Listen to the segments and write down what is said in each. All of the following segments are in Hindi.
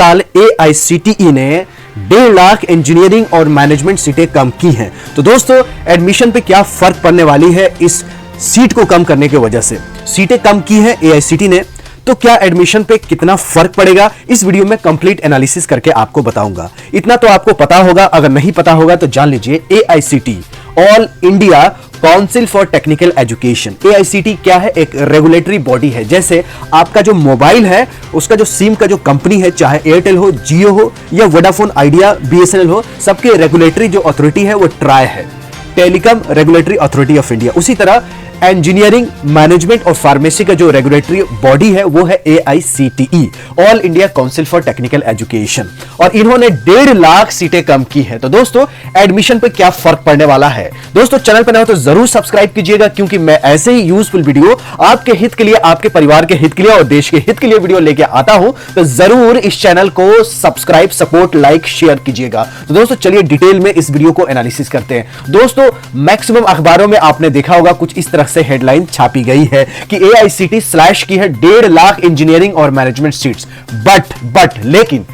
साल AICTE ने 1.5 लाख इंजीनियरिंग और मैनेजमेंट सीटें कम की हैं। तो दोस्तों एडमिशन पे क्या फर्क पड़ने वाली है इस सीट को कम करने की वजह से? सीटें कम की है AICTE ने, तो क्या एडमिशन पे कितना फर्क पड़ेगा, इस वीडियो में कंप्लीट एनालिसिस करके आपको बताऊंगा। इतना तो आपको पता होगा, अगर नहीं पता होगा तो जान लीजिए। AICTE all India council for technical education. AICTE क्या है? एक रेगुलेटरी बॉडी है। जैसे आपका जो मोबाइल है उसका जो सिम का जो कंपनी है, चाहे एयरटेल हो, जियो हो या वोडाफोन आइडिया, BSNL हो, सबके रेगुलेटरी जो अथॉरिटी है वो ट्राई है, telecom regulatory authority of India. उसी तरह इंजीनियरिंग, मैनेजमेंट और फार्मेसी का जो रेगुलेटरी बॉडी है वो है AICTE all India council for technical education, और इन्होंने 1.5 लाख सीटें कम की है। तो दोस्तों एडमिशन पे क्या फर्क पड़ने वाला है? दोस्तों चैनल पर नए हो तो जरूर सब्सक्राइब कीजिएगा, क्योंकि मैं ऐसे ही यूजफुल वीडियो आपके हित के लिए, आपके परिवार के हित के लिए और देश के हित के लिए वीडियो लेके आता हूं। तो जरूर इस चैनल को सब्सक्राइब, सपोर्ट, लाइक, शेयर कीजिएगा। तो दोस्तों चलिए डिटेल में इस वीडियो को एनालिसिस करते हैं। दोस्तों मैक्सिमम अखबारों में आपने देखा होगा कुछ इस तरह से हेडलाइन छापी गई है कि AICTE स्लैश की है 1.5 लाख इंजीनियरिंग और मैनेजमेंट सीट्स, बट लेकिन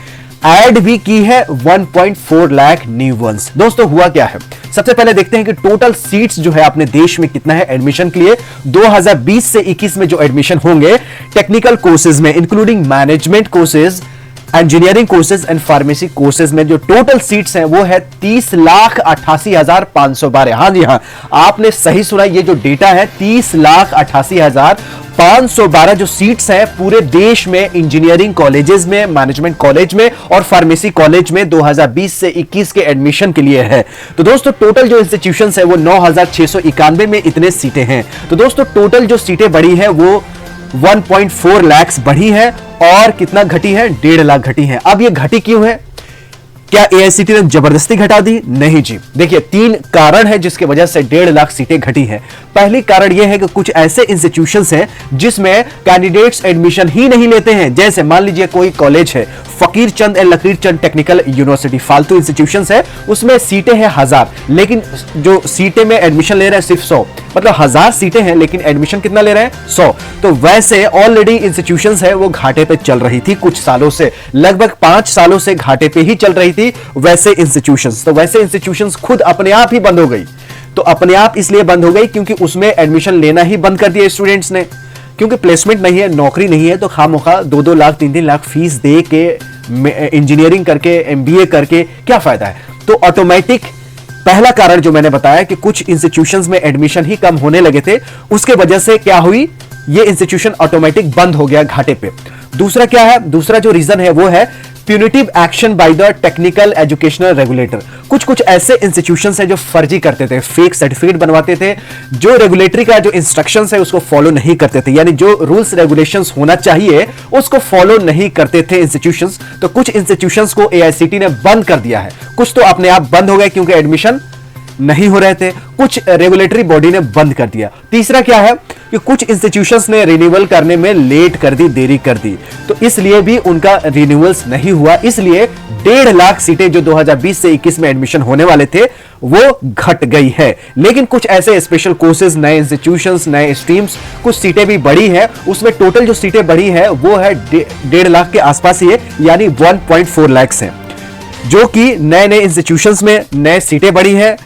ऐड भी की है 1.4 लाख न्यू वंस। दोस्तों हुआ क्या है? सबसे पहले देखते हैं कि टोटल सीट्स जो है अपने देश में कितना है एडमिशन के लिए। 2020 से 21 में जो एडमिशन होंगे टेक्निकल कोर्सेज में, including management courses, engineering courses and pharmacy courses में जो टोटल सीट्स हैं वो है 30,88,512। हाँ जी हाँ, आपने सही सुना, ये जो डेटा है 30,88,512 जो सीट्स हैं पूरे देश में इंजीनियरिंग कॉलेजेस में, मैनेजमेंट कॉलेज में और फार्मेसी कॉलेज में 2020 से 21 के एडमिशन के लिए है। तो दोस्तों टोटल जो इंस्टीट्यूशंस है वो 9,691 में इतने सीटें हैं। तो दोस्तों टोटल जो सीटें बढ़ी है वो 1.4 लाख बढ़ी है, और कितना घटी है? 1.5 लाख घटी है। अब ये घटी क्यों है? क्या AICTE ने जबरदस्ती घटा दी? नहीं जी। देखिए 3 कारण है जिसकी वजह से 1.5 लाख सीटें घटी है। पहली कारण यह है कि कुछ ऐसे इंस्टीट्यूशंस हैं जिसमें कैंडिडेट्स एडमिशन ही नहीं लेते हैं। जैसे मान लीजिए कोई कॉलेज है, फकीर चंद एंड लकीर चंद टेक्निकल यूनिवर्सिटी, फालतू इंस्टीट्यूशंस है, उसमें सीटें हैं 1000, लेकिन जो सीटें में एडमिशन ले रहे हैं सिर्फ 100। मतलब 1000 सीटें हैं लेकिन एडमिशन कितना ले रहे हैं? 100। तो वैसे ऑलरेडी इंस्टीट्यूशंस है वो घाटे पे चल रही थी कुछ सालों से, लगभग 5 सालों से घाटे पे ही चल रही थी वैसे इंस्टीट्यूशंस। तो वैसे इंस्टीट्यूशंस खुद अपने आप ही बंद हो गई। तो अपने आप इसलिए बंद हो गई क्योंकि उसमें एडमिशन लेना ही बंद कर दिया स्टूडेंट्स ने, क्योंकि प्लेसमेंट नहीं है, नौकरी नहीं है, तो खामोखा 2-2 लाख 3-3 लाख फीस दे के इंजीनियरिंग करके, MBA करके क्या फायदा है? तो ऑटोमेटिक पहला कारण जो मैंने बताया कि कुछ इंस्टीट्यूशंस में एडमिशन ही कम होने लगे थे, उसके वजह से क्या हुई, ये इंस्टीट्यूशन ऑटोमेटिक बंद हो गया घाटे पे। दूसरा क्या है? दूसरा जो रीजन है वो है punitive action by the technical educational regulator. कुछ ऐसे इंस्टीट्यूशंस हैं जो फर्जी करते थे, फेक सर्टिफिकेट बनवाते थे, जो रेगुलेटरी का जो इंस्ट्रक्शंस है उसको फॉलो नहीं करते थे, यानी जो रूल्स रेगुलेशंस होना चाहिए उसको फॉलो नहीं करते थे इंस्टीट्यूशंस। तो कुछ इंस्टीट्यूशंस को AICTE ने बंद कर दिया है। कुछ तो अपने आप बंद हो गए क्योंकि एडमिशन नहीं हो रहे थे, कुछ रेगुलेटरी बॉडी ने बंद कर दिया। तीसरा क्या है कि कुछ इंस्टीट्यूशंस ने रिन्यूअल करने में लेट कर दी, देरी कर दी, तो इसलिए भी उनका रिन्यूअल्स नहीं हुआ। इसलिए 1.5 लाख सीटें जो 2020 से 21 में एडमिशन होने वाले थे वो घट गई है। लेकिन कुछ ऐसे स्पेशल कोर्सेज, नए इंस्टीट्यूशंस, नए स्ट्रीम्स, कुछ सीटें भी बढ़ी है। उसमें टोटल जो सीटें बढ़ी है वो है 1.5 लाख के आसपास ही है, यानी 1.4 लाख है, जो कि नए नए इंस्टीट्यूशंस में नए सीटें बढ़ी है,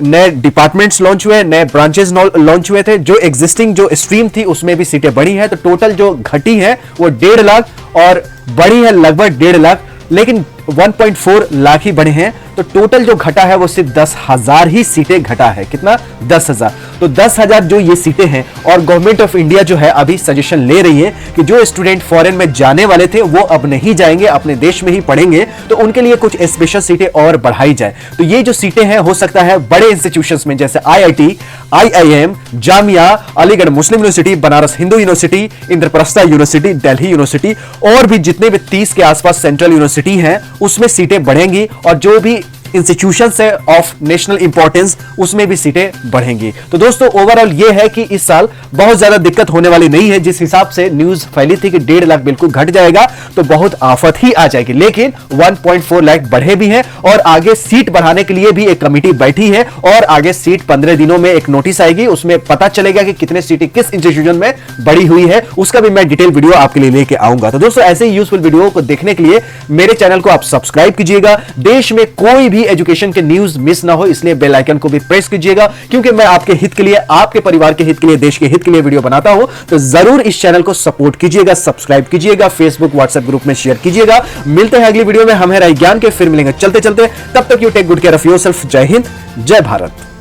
नए डिपार्टमेंट्स लॉन्च हुए, नए ब्रांचेस लॉन्च हुए थे, जो एग्जिस्टिंग जो स्ट्रीम थी उसमें भी सीटें बढ़ी हैं। तो टोटल जो घटी है वो 1.5 लाख और बढ़ी है लगभग 1.5 लाख, लेकिन 1.4 लाख ही बढ़े हैं। तो टोटल जो घटा है वो सिर्फ 10,000 ही सीटें घटा है। कितना? 10,000। तो 10,000 जो ये सीटें हैं, और गवर्नमेंट ऑफ इंडिया जो है अभी सजेशन ले रही है कि जो स्टूडेंट फॉरेन में जाने वाले थे वो अब नहीं जाएंगे, अपने देश में ही पढ़ेंगे, तो उनके लिए कुछ स्पेशल सीटें और बढ़ाई जाए। तो ये जो सीटें हैं हो सकता है बड़े इंस्टीट्यूशंस में, जैसे IIT, IIM, Jamia, Aligarh Muslim university, Banaras Hindu university, Indraprastha university, Delhi university और भी जितने भी 30 के आसपास सेंट्रल यूनिवर्सिटी हैं उसमें सीटें बढ़ेंगी। और जो भी इंस्टीट्यूशन है ऑफ नेशनल इंपॉर्टेंस उसमें भी सीटें बढ़ेंगी। तो दोस्तों ओवरऑल ये है कि इस साल बहुत ज्यादा दिक्कत होने वाली नहीं है। जिस हिसाब से न्यूज फैली थी कि 1.5 लाख बिल्कुल घट जाएगा तो बहुत आफत ही आ जाएगी, लेकिन 1.4 लाख बढ़े भी हैं और आगे सीट बढ़ाने के लिए भी एक कमेटी बैठी है और आगे सीट 15 दिनों में एक नोटिस आएगी, उसमें पता चलेगा कि कितने सीटें किस इंस्टीट्यूशन में बढ़ी हुई है, उसका भी मैं डिटेल वीडियो आपके लिए लेके आऊंगा। तो दोस्तों ऐसे ही यूजफुल वीडियो को देखने के लिए मेरे चैनल को आप सब्सक्राइब कीजिएगा। देश में कोई भी एजुकेशन के न्यूज मिस ना हो इसलिए बेल आइकन को भी प्रेस कीजिएगा, क्योंकि मैं आपके हित के लिए, आपके परिवार के हित के लिए, देश के हित के लिए वीडियो बनाता हूं। तो जरूर इस चैनल को सपोर्ट कीजिएगा, सब्सक्राइब कीजिएगा, फेसबुक व्हाट्सएप ग्रुप में शेयर कीजिएगा। मिलते हैं अगली वीडियो में, हम हैं राय ज्ञान के, फिर मिलेंगे चलते चलते। तब तक you take good care of yourself. जय हिंद, जय भारत।